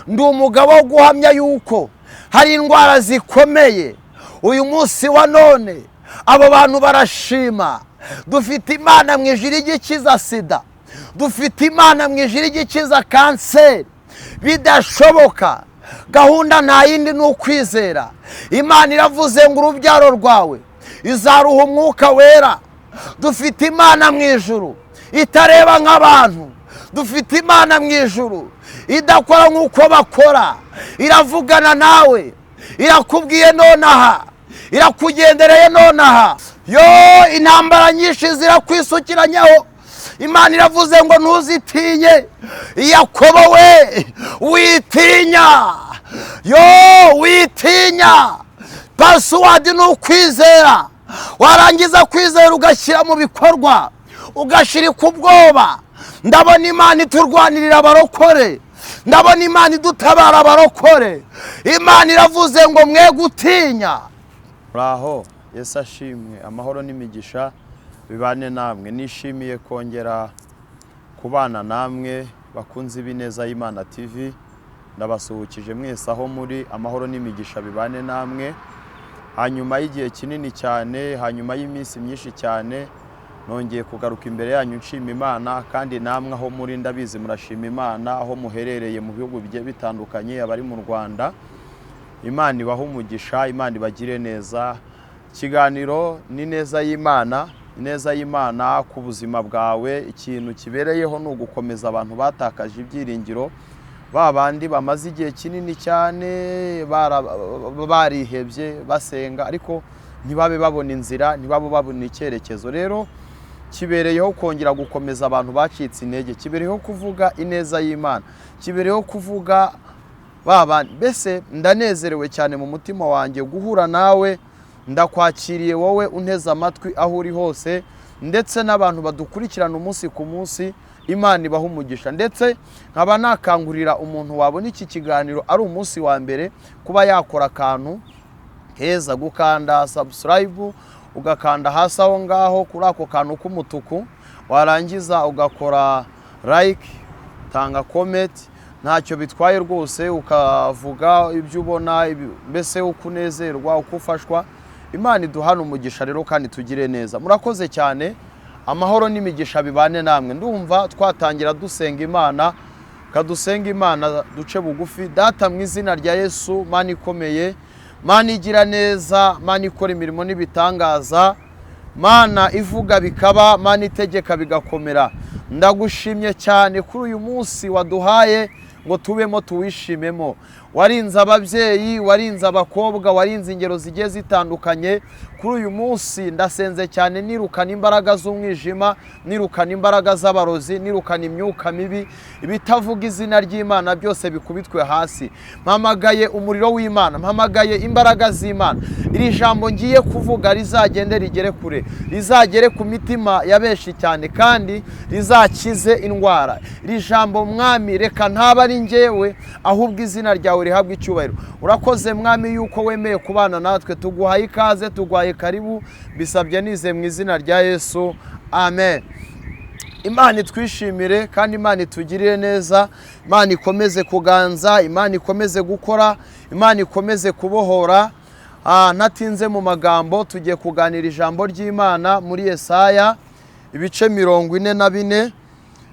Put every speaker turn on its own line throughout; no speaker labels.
ndi umugabo wo guhamya yuko hari indwara zikomeye uyu munsi wa none abo bantu barashima. Dufite Imana mu ijuru igikiza sida, dufite Imana mu ijuru igikiza kanseri. Bidashoboka, gahunda nta yindi ni ukwizera. Imana iravuze ngo urubyaro rwawe izaruha umwuka wera. Dufite Imana mu ijuru itareba nk'abantu, dufite Imana mu ijuru idakora nk'uko bakora. Iravugana nawe, irakubwiye nonaha, irakugendereye nonaha. Intambara nyinshi zirakwisukiranyaaho. Imana iravuze ngo ntuzitinye. Yakobo we, witinya. Witinya. Password ni ukwizera. Warangiza kwizera ugashyira mu bikorwa, ugashirika ubwoba. Ndabona Imana iturwanirira abarokore, ndabona Imana idutabara abarokore. Imana iravuze ngo mwe gutinya.
Muraho, Yesu ashimwe. Amahoro n'imigisha bibane namwe. Nishimiye kongera kubana namwe bakunzi b'Ineza y'Imana TV. Ndabasuhukije mwese aho muri. Amahoro n'imigisha bibane namwe. Hanyuma y'igihe kinini cyane, hanyuma y'iminsi myinshi cyane, nongeye kugaruka imbere yanyu nshima Imana, kandi namwe aho muri ndabizi murashima Imana aho muherereye mu bihugu bigiye bitandukanye, abari mu Rwanda. Imana ibahe umugisha, Imana ibagire neza. Ikiganiro ni Ineza y'Imana, Ineza y'Imana ku buzima bwawe. Ikintu kibereyeho ni ugukomeza abantu batakaje ibyiringiro, babandi bamaze igihe kinini cyane barihebye basenga ariko ntibabe babona inzira, ntibabe babona icyerekezo. Rero kibereyeho kongera gukomeza abantu bacitse intege, kibereyeho kuvuga ineza y'Imana, kibereyeho kuvuga babandi. Mbese ndanezerewe cyane mu mutima wanjye guhura nawe. Ndakwakiriye wowe unteze amatwi aho uri hose, ndetse n'abantu badukurikirana umunsi ku munsi. Imana ibahe umugisha. Ndetse nkaba nakangurira umuntu wabona iki kiganiro ari umunsi wa mbere kuba yakora akantu heza, gukanda subscribe, ugakanda hasi aho ngaho kuri ako kantu k'umutuku, warangiza ugakora like, tanga comment. Ntacyo bitwaye rwose, ukavuga ibyo ubona, mbese ukunezerwa, ukufashwa. Imana iduhana umugisha rero kandi tugire neza. Murakoze cyane. Amahoro n'imigisha bibane namwe. Ndumva twatangira dusenga Imana, kadusenga Imana duce bugufi. Data mu izina rya Yesu, Mana ikomeye, Mana igira neza, Mana ikora imirimo n'ibitangaza, Mana ivuga bikaba, Mana itegeka bigakomera. Ndagushimye cyane kuri uyu munsi waduhaye ngo tubemo tuwishimemo. Warinze ababyeyi, warinze abakobwa, warinze ingero zigiye zitandukanye. Kuri uyu munsi ndasenze cyane nirukana imbaraga z'umwijima, nirukana imbaraga z'abarozi, nirukana imyuka mibi, ibitavuga izina ry'Imana byose bikubitwe hasi. Mpamagaye umuriro w'Imana, mpamagaye imbaraga z'Imana. Iri jambo ngiye kuvuga rizagende rigere kure, rizagere ku mitima ya benshi cyane, kandi rizakize indwara. Iri jambo Mwami reka ntaba ari njyewe, ahubwo izina ryawe rihabwa icyubahiro. Urakoze Mwami yuko wemeye kubana natwe. Tuguhaye ikaze, tuguhaye karibu, bisabye nize mu izina rya Yesu, amen. Imana itwishimire kandi Imana itugirire neza. Imana ikomeze kuganza, Imana ikomeze gukora, Imana ikomeze kubohora. Natinze mu magambo, tugiye kuganira ijambo ry'Imana muri Yesaya ibice 44.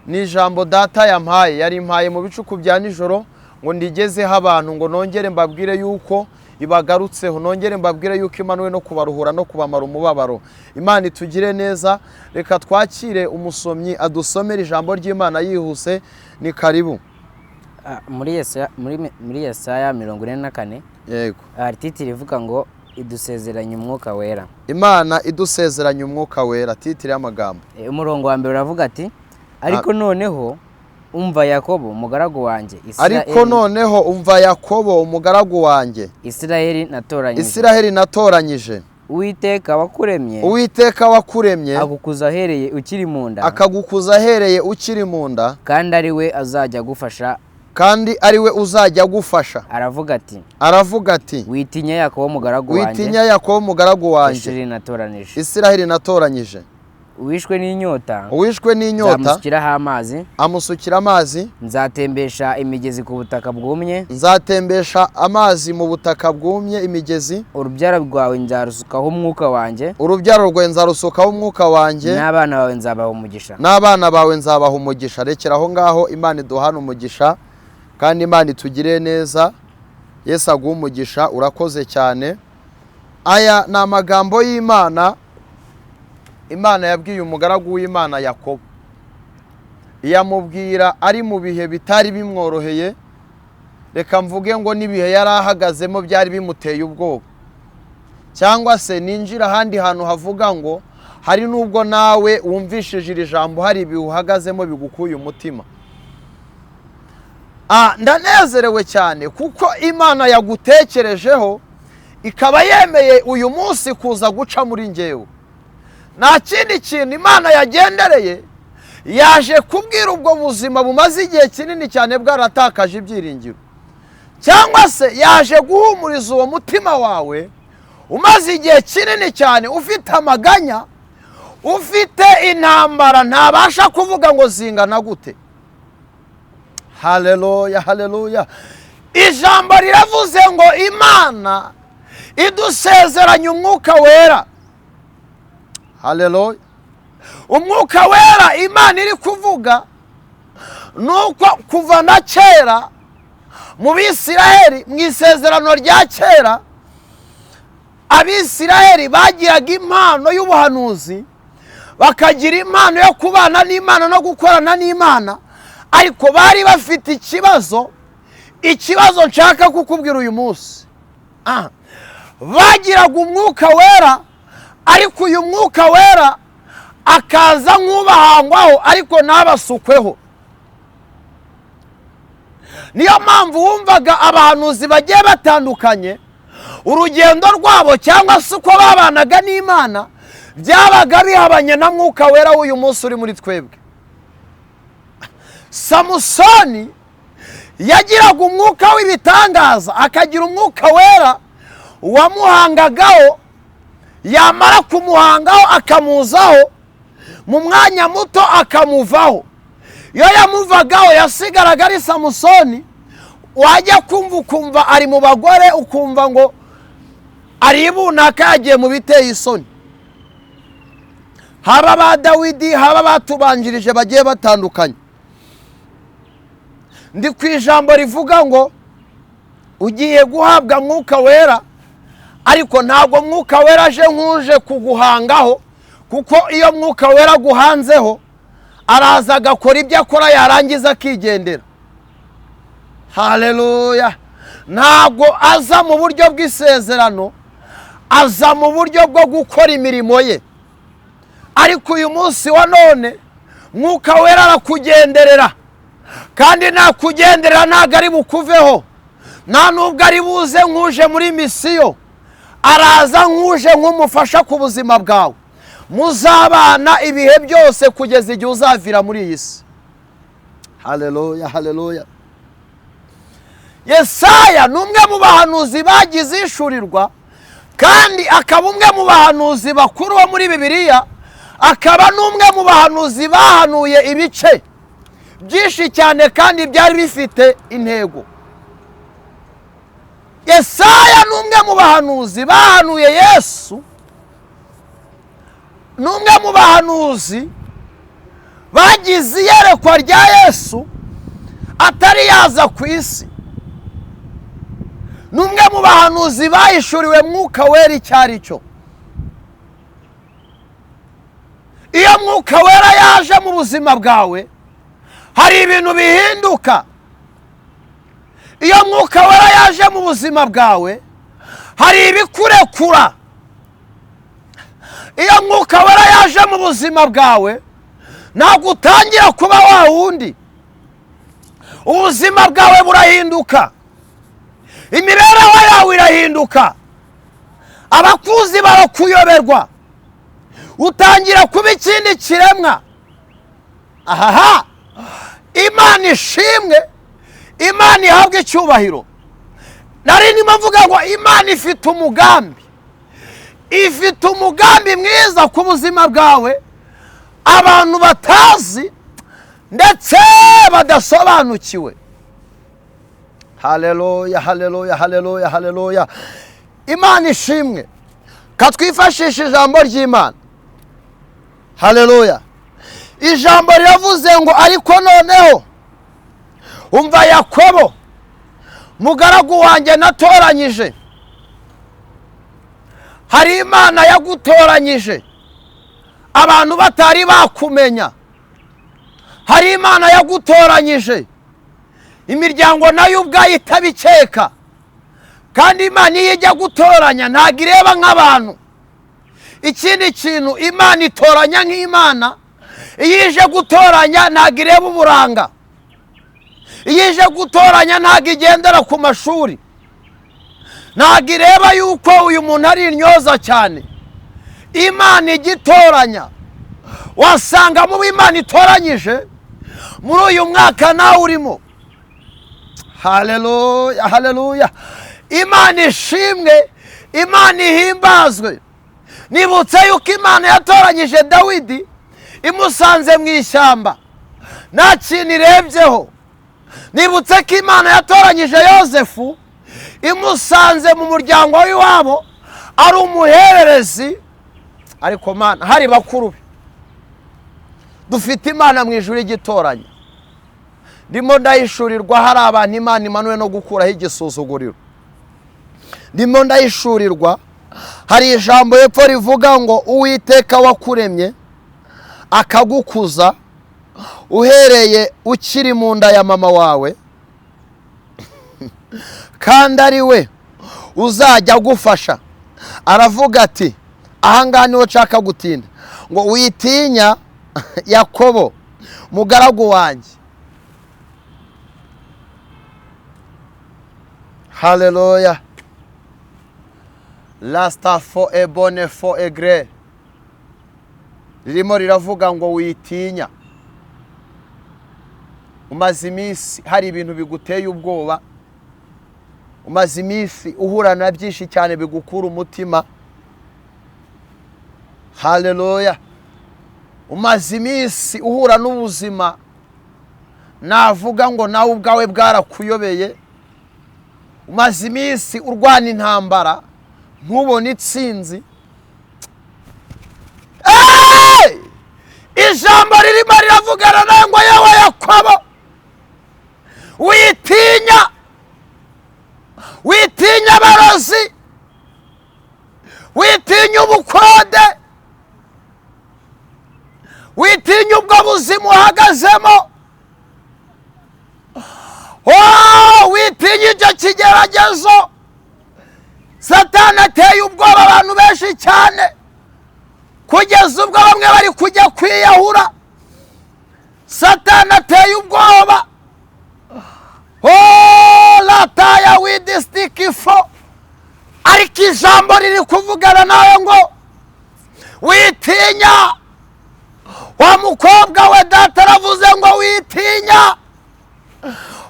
Ni ijambo data yampaye, yari impaye mu bicuku bya nijoro ngo ndigezeho abantu, ngo nongere mbabwire yuko ibagarutseho, nongere mbabwire yuko imanuwe no kubaruhura no kubamara umubabaro. Imana itugire neza. Reka twakire umusomyi adusomera ijambo ry'Imana yihuse. Ni karibu.
Muri Yesaya 44.
Yego.
Titiri ivuga ngo idusezeranye umwuka wera.
Imana idusezeranye umwuka wera. Titiri y'amagambo.
Umurongo wa mbere uravuga ati ariko noneho umva Yakobo umugaragu wanjye,
ariko noneho umva Yakobo umugaragu wanjye, Isiraheli natoranyije.
Uwiteka wakuremye,
Uwiteka wakuremye
agukuza ahereye ukiri mu nda,
akagukuza ahereye ukiri mu nda,
kandi ari we azajya gufasha,
kandi ari we uzajya gufasha. Aravuga ati
witinya Yakobo umugaragu wanjye,
witinya Yakobo umugaragu wanjye,
Isiraheli natoranyije.
Isiraheli natoranyije.
uwishwe n'inyota
nzamusukiraho
amazi,
amusukira amazi.
nzatembesha imigezi ku butaka bwumye,
nzatembesha amazi mu butaka bwumye, imigezi.
urubyaro rwawe nzarusukaho umwuka wanjye, n'abana bawe nzabaha umugisha.
Rekera aho ngaho. Imana iduhana umugisha kandi Imana itugire neza. Yesu aguha umugisha. Urakoze cyane. Aya ni amagambo y'Imana. Imana yabwiye umugaragu w'Imana Yakobo, yamubwira ari mu bihe bitari bimworoheye. Reka mvuge ngo n'ibihe yari ahagazemo byari bimuteye ubwoba, cyangwa se ninjira ahandi hantu havuga ngo hari nubwo nawe wumvishije iri jambo hari ibihe uhagazemo bigukuye umutima. Ndanezerewe cyane kuko Imana yagutekerejeho ikaba yemeye uyu munsi kuza guca muri njyewe. Nta kindi kintu Imana yagendereye, yaje kubwira ubwo buzima bumaze igihe kinini cyane bwaratakaje ibyiringiro, cyangwa se yaje guhumuriza uwo mutima wawe umaze igihe kinini cyane ufite amaganya, ufite intambara ntabasha kuvuga ngo zingana gute. Haleluya, haleluya. Ijambo riravuze ngo Imana idusezeranya umwuka wera. Haleluya. Umwuka wera Imana iri kuvuga nuko kuva na kera mu Bisiraheli, mu isezerano rya kera, Abisiraheli bagiraga impano y'ubuhanuzi, bakagira impano yo kubana n'Imana no gukorana n'Imana, ariko bari bafite ikibazo nshaka kukubwira uyu munsi. Bagiraga umwuka wera, ariko uyu mwuka wera akaza nk'ubahangwaho ariko ntabasukweho. Niyo mpamvu wumvaga abahanuzi bagiye batandukanye, urugendo rwabo cyangwa se uko babanaga n'Imana byabaga bihabanye na mwuka wera w'uyu munsi uri muri twebwe. Samusoni yagiraga umwuka w'ibitangaza, akagira umwuka wera wamuhangagaho, yamara kumuhangaho akamuzaho, mu mwanya muto akamuvaho. Iyo yamuvagaho yasigaraga ari Samusoni, wajya ukumva ari mu bagore, ukumva ngo ari ibunaka yagiye mu biteye isoni. Haba ba Dawidi, haba batubanjirije bagiye batandukanye. Ndi ku ijambo rivuga ngo ugiye guhabwa mwuka wera, ariko ntabwo mwuka wera aje nk'uje kuguhangaho, kuko iyo mwuka wera aguhanzeho araza agakora ibyo akora yarangiza akigendera. Haleluya. Ntabwo aza mu buryo bw'isezerano, aza mu buryo bwo gukora imirimo ye. Ariko uyu munsi wa none mwuka wera arakugenderera, kandi nakugenderera ntabwo ari bukuveho, nta nubwo ari buze nk'uje muri misiyo, araza nk'uje nk'umufasha ku buzima bwawe. Muzabana ibihe byose kugeza igihe uzavira muri iyi si. Haleluya, haleluya. Yesaya ni umwe mu bahanuzi bagize ishurirwa, kandi akaba umwe mu bahanuzi bakuru bo muri Bibiliya, akaba n'umwe mu bahanuzi bahanuye ibice byinshi cyane kandi byari bifite intego. Yesaya ni umwe mu bahanuzi bahanuye Yesu, ni umwe mu bahanuzi bagize iyerekwa rya Yesu atari yaza ku isi. Ni umwe mu bahanuzi bahishuriwe mwuka wera icyo ari cyo. Iyo mwuka wera yaje mu buzima bwawe, hari ibintu bihinduka. Iyo mwuka wera yaje mu buzima bwawe, hari ibikurekura. Iyo mwuka wera yaje mu buzima bwawe, ntabwo utangira kuba wa wundi. Ubuzima bwawe burahinduka, imibereho yawe irahinduka, abakuzi barakuyoberwa, utangira kuba ikindi kiremwa. Ahaha, Imana ishimwe, Imana ihabwe icyubahiro. Nari ndimo mvuga ngo Imana ifite umugambi, ifite umugambi mwiza ku buzima bwawe, abantu batazi ndetse badasobanukiwe. Haleluya, haleluya, haleluya, haleluya. Imana ishimwe. Katwifashisha ijambo ry'Imana. Haleluya. Ijambo riravuze ngo ariko noneho umva Yakobo mugaragu wanjye natoranyije. Hari Imana yagutoranyije abantu batari bakumenya. Hari Imana yagutoranyije imiryango nayo ubwayo itabikeka. Kandi Imana iyo ijya gutoranya ntabwo ireba nk'abantu. Ikindi kintu Imana itoranya nk'Imana. Iyo ije gutoranya ntabwo ireba uburanga. Iyo ije gutoranya ntabwo igendera ku mashuri. Ntabwo ireba yuko uyu muntu ari intyoza cyane. Imana igitoranya wasanga mu Imana itoranyije muri uyu mwaka nawe urimo. Haleluya, haleluya. Imana ishimwe, Imana ihimbazwe. Nibutse yuko Imana yatoranyije Dawidi imusanze mu ishyamba nta kintu irebyeho. Nibutse ko Imana yatoranyije Yosefu imusanze mu muryango w'iwabo ari umuhererezi. Ariko Mana hari bakuru be. Dufite Imana mu ijuru igitoranya. Ndimo ndahishurirwa hari abantu Imana imanuwe no gukuraho igisuzuguriro. Ndimo ndahishurirwa hari ijambo hepfo rivuga ngo Uwiteka wakuremye akagukuza uhereye ukiri mu nda ya mama wawe kandi ari we uzajya agufasha. Aravuga ati ahangaha niho nshaka gutinda ngo witinya Yakobo mugaragu wanjye. Haleluya. Lasta fo e bone fo e gre. Ririmo riravuga ngo witinya. Umaze iminsi hari ibintu biguteye ubwoba. Umaze iminsi uhura na byinshi cyane bigukura umutima. Haleluya. Umaze iminsi uhura n'ubuzima navuga ngo nawe ubwawe bwarakuyobeye. Umaze iminsi urwana intambara ntubone itsinzi. Ijambo ririmo riravugana nawe ngo yewe Yakobo witinya. Witinya abarozi. Witinya ubukode. Witinya ubwo buzima uhagazemo. Witinya icyo kigeragezo Satani ateye ubwoba abantu benshi cyane kugeza ubwo bamwe bari kujya kwiyahura. Satani ateye ubwoba. Lataya widistikifo. Ariko ijambo riri kuvugana nawe ngo witinya. Wa mukobwa we data aravuze ngo witinya.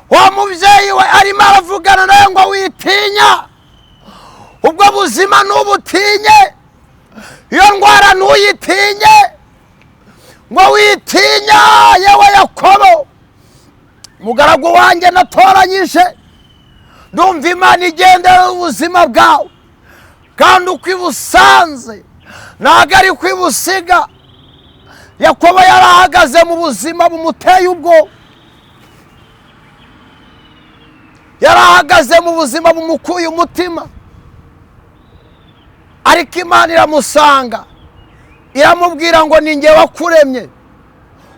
Wa mubyeyi we arimo aravugana nawe ngo witinya. Ubwo buzima nubutinye. Iyo ndwara nuyitinye. Ngo witinya yewe Yakobo mugaragu wanjye natoranyije. Ndumva Imana igendera ubuzima bwawe kandi uko ibusanze ntabwo ari ko ibusiga. Yakobo yarahagaze mu buzima bumuteye ubwoba. Yarahagaze mu buzima bumukuye umutima. Ariko Imana iramusanga iramubwira ngo ni njye wakuremye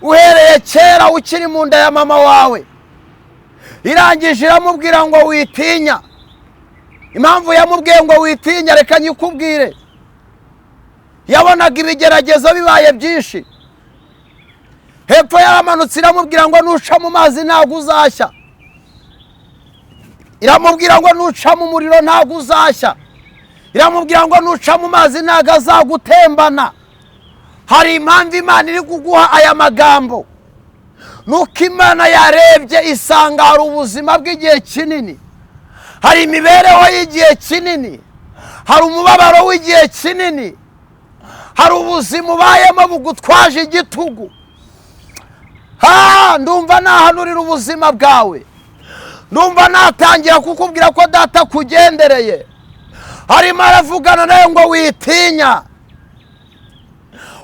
uhereye kera ukiri mu nda ya mama wawe. Irangije iramubwira ngo witinya. Impamvu yamubwiye ngo witinya reka nyikubwire. Yabonaga ibigeragezo bibaye byinshi. Hepfo yaramanutse iramubwira ngo nuca mu mazi ntabwo uzashya. Iramubwira ngo nuca mu muriro ntabwo uzashya. Iramubwira ngo nuca mu mazi ntabwo azagutembana. Hari impamvu Imana iri kuguha aya magambo. Nuko Imana yarebye isanga hari ubuzima bw'igihe kinini. Hari imibereho y'igihe kinini. Hari umubabaro w'igihe kinini. hari ubuzima ubayemo bugutwaje igitugu. Ndumva nahanurira ubuzima bwawe, ndumva natangira kukubwira ko data kugendereye, harimo aravugana nawe ngo witinya,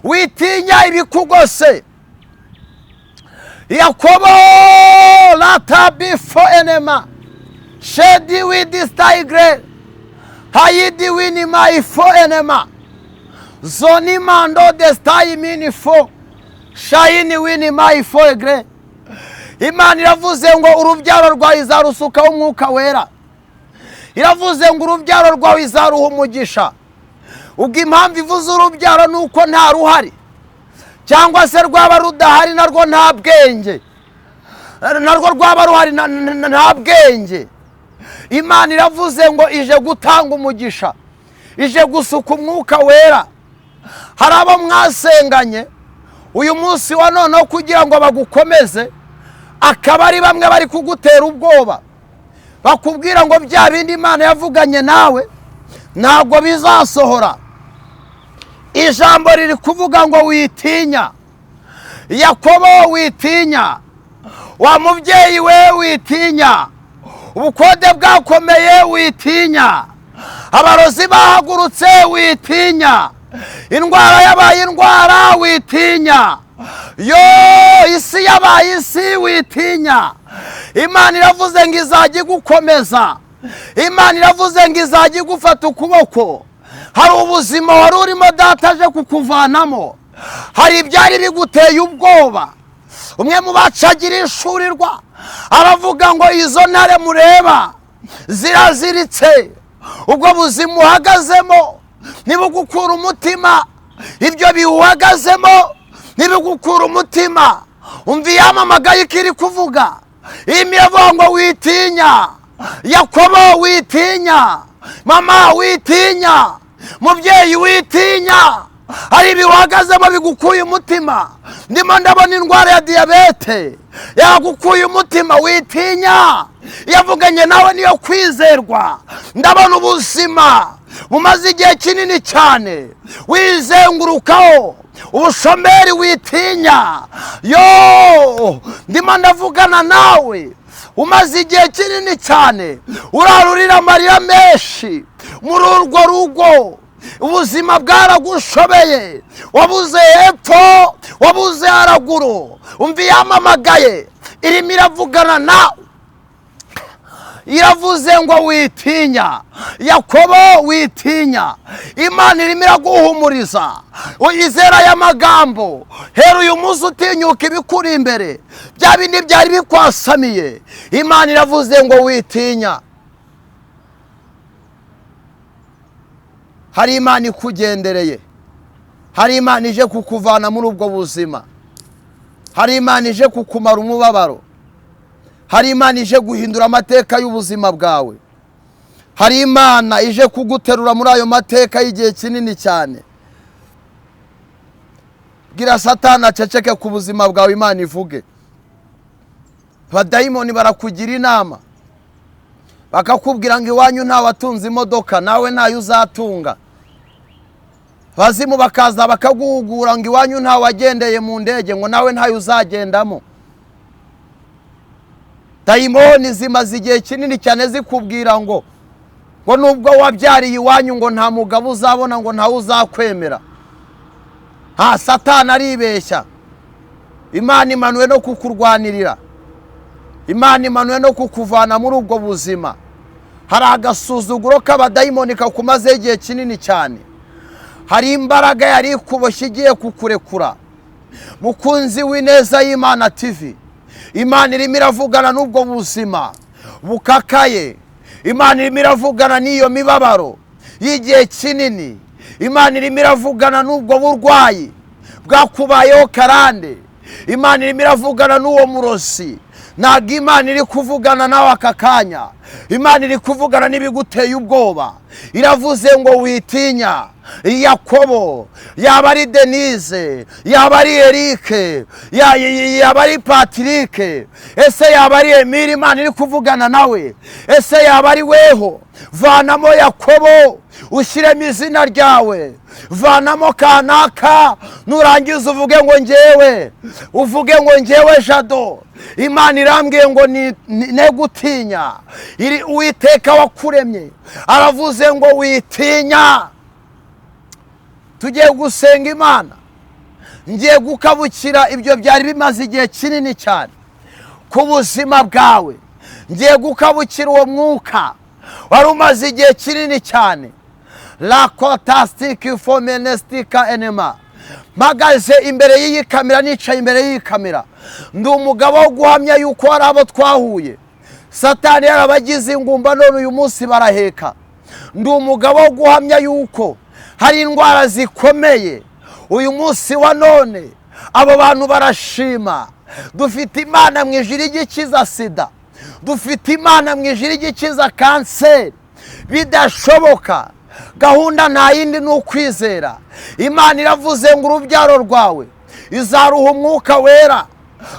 witinya ibikugose. Yakobo lata bifo enema shedi widi staigre hayidi wini maifo enema zoni mando de stai mini fo shayini wini maifo egre. Imana iravuze ngo urubyaro rwawe izarusukaho umwuka wera, iravuze ngo urubyaro rwawe izaruha umugisha. ubwo impamvu ivuze urubyaro ni uko nta ruhari, cyangwa se rwaba rudahari narwo nta bwenge, narwo rwaba ruhari nta bwenge. Imana iravuze ngo ije gutanga umugisha, ije gusuka umwuka wera. Hari abo mwasenganye uyu munsi wa none kugira ngo bagukomeze, akaba ari bamwe bari kugutera ubwoba, bakubwira ngo bya bindi Imana yavuganye nawe ntabwo bizasohora. Ijambo riri kuvuga ngo witinya. Yakobo witinya, wa mubyeyi we witinya, ubukode bwakomeye witinya, abarozi bahagurutse witinya, indwara yabaye indwara witinya, yo isi yabaye isi witinya. Imana iravuze ngo izajya igukomeza, Imana iravuze ngo izajya igufata ukuboko. Hari ubuzima wari urimo data aje kukuvanamo, hari ibyari biguteye ubwoba. Umwe mu bacagira inshurirwa aravuga ngo izo ntare mureba ziraziritse, ubwo buzima uhagazemo ntibugukura umutima, ibyo biwuhagazemo ntibigukura umutima. Umva iyamamagaye ikiri kuvuga, imivuga ngo witinya. Yakobo witinya, mama witinya, mubyeyi witinya, hari ibiwahagazemo bigukuye umutima. Ndimo ndabona indwara ya diyabete yagukuye umutima, witinya. Yavuganye nawe niyo kwizerwa. Ndabona ubuzima bumaze igihe kinini cyane wizengurukaho, ubushomeri witinya. Yo ndimo ndavugana nawe umaze igihe kinini cyane urarurira amarira menshi muri urwo rugo, ubuzima bwaragushobeye, wabuze hepfo wabuze haraguru. Umva iyamamagaye irimo iravugana nawe, iravuze ngo witinya. Yakobo witinya, Imana irimo iraguhumuriza. Uyizera aya magambo, hera uyu munsi utinyuka ibikuri imbere, bya bindi byari bikwasamiye. Imana iravuze ngo witinya. Hari Imana ikugendereye, hari Imana ije kukuvana muri ubwo buzima, hari Imana ije kukumara umubabaro, hari Imana ije guhindura amateka y'ubuzima bwawe, hari Imana ije kuguterura muri ayo mateka y'igihe kinini cyane. Bwira Satani aceceke ku buzima bwawe, Imana ivuge. Abadayimoni barakugira inama, bakakubwira ngo iwanyu ntawe atunze imodoka, nawe ntayo uzatunga. Abazimu bakaza bakaguhugura ngo iwanyu ntawe wagendeye mu ndege, ngo nawe ntayo uzagendamo. Dayimoni zimaze igihe kinini cyane zikubwira ngo nubwo wabyariye iwanyu ngo nta mugabo uzabona, ngo ntawe uzakwemera. Satani aribeshya. Imana imanuwe no kukurwanirira, Imana imanuwe no kukuvana muri ubwo buzima. Hari agasuzuguro k'abadayimoni kakumaze igihe kinini cyane, hari imbaraga yari ikuboshye igiye kukurekura. Mukunzi w'Ineza y'Imana TV, Imana irimo iravugana n'ubwo buzima bukakaye, Imana irimo iravugana n'iyo mibabaro y'igihe kinini, Imana irimo iravugana n'ubwo burwayi bwakubayeho karande, Imana irimo iravugana n'uwo murozi. Ntabwo Imana iri kuvugana nawe aka kanya, Imana iri kuvugana n'ibiguteye ubwoba. Iravuze ngo witinya. Yakobo, yaba ari Denise, yaba ari Erike, yaba ari Patrick, ese yaba ari Emile Imana iri kuvugana nawe, ese yaba ari weho, vanamo Yakobo ushyiremo izina ryawe, vanamo kanaka, nurangiza uvuge ngo njyewe, uvuge ngo njyewe Jado, Imana irambwiye ngo ne gutinya, Uwiteka wakuremye aravuze ngo witinya. Tugiye gusenga Imana, ngiye gukabukira ibyo byari bimaze igihe kinini cyane ku buzima bwawe, ngiye gukabukira uwo mwuka wari umaze igihe kinini cyane. La kotasitike fomenestika enema, mpagaze imbere y'iyi kamera, nicaye imbere y'iyi kamera, ndi umugabo wo guhamya yuko hari abo twahuye Satani yarabagize ingumba, none uyu munsi baraheka. Ndi umugabo wo guhamya yuko hari indwara zikomeye uyu munsi wa none abo bantu barashima. Dufite Imana mu ijuru igikiza sida, dufite Imana mu ijuru igikiza kanseri, bidashoboka gahunda nta yindi ni ukwizera. Imana iravuze ngo urubyaro rwawe izaruha umwuka wera.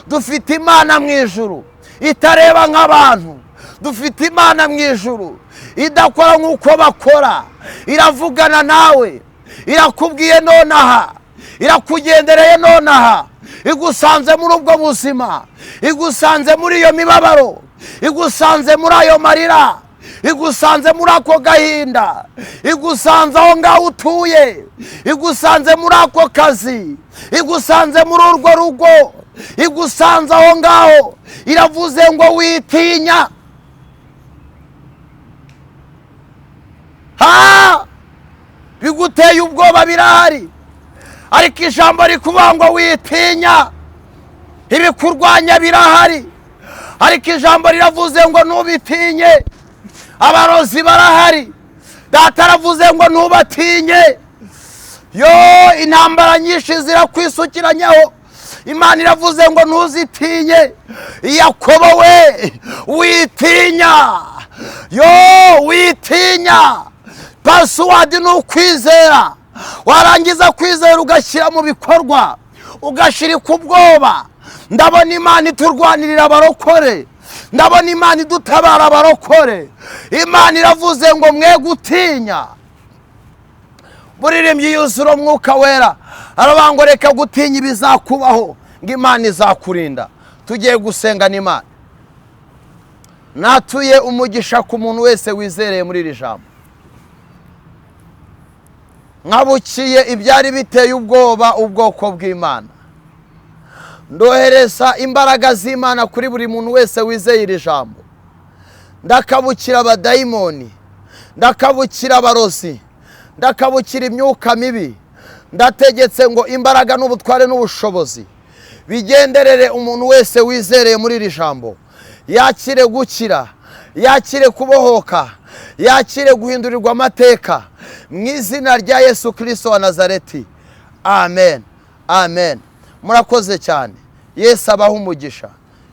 Dufite Imana mu ijuru itareba nk'abantu, dufite Imana mu ijuru idakora nk'uko bakora, iravugana nawe, irakubwiye nonaha, irakugendereye nonaha, igusanze muri ubwo buzima, igusanze muri iyo mibabaro, igusanze muri ayo marira, igusanze muri ako gahinda, igusanze aho ngaho utuye, igusanze muri ako kazi, igusanze muri urwo rugo, igusanze aho ngaho. Iravuze ngo witinya. Biguteye ubwoba birahari, ariko ijambo rikuvuga ngo witinya. Ibikurwanya birahari, ariko ijambo riravuze ngo ntubitinye. Abarozi barahari, Data aravuze ngo ntubatinye. Intambara nyinshi zirakwisukiranaho, Imana iravuze ngo ntuzitinye. Yakobo we, witinya, witinya. Pasiwadi ni ukwizera, warangiza kwizera ugashyira mu bikorwa, ugashirika ubwoba. Ndabona Imana iturwanirira abarokore, ndabona Imana idutabara abarokore. Imana iravuze ngo mwe gutinya. Buririmbyi yuzura umwuka wera aravuga ngo reka gutinya ibizakubaho, ngo Imana izakurinda. Tugiye gusenga n'Imana. Natuye umugisha ku muntu wese wizereye muri iri jambo. Nkabukiye ibyari biteye ubwoba ubwoko bw'Imana. Ndohereza imbaraga z'Imana kuri buri muntu wese wizeye iri jambo. Ndakabukira abadayimoni, ndakabukira abarozi, ndakabukira imyuka mibi. Ndategetse ngo imbaraga n'ubutware n'ubushobozi bigenderere umuntu wese wizereye muri iri jambo. Yakire gukira, yakire kubohoka, yakire guhindurirwa amateka mu izina rya Yesu Kristo wa Nazareti. Amen, amen. Murakoze cyane. Yesu abaha umugisha,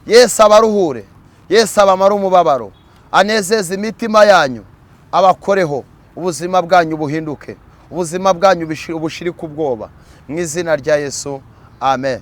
Yesu abaruhure, Yesu abamara umubabaro, anezeze imitima yanyu, abakoreho, ubuzima bwanyu buhinduke, ubuzima bwanyu bushirike ubwoba mu izina rya Yesu. Amen.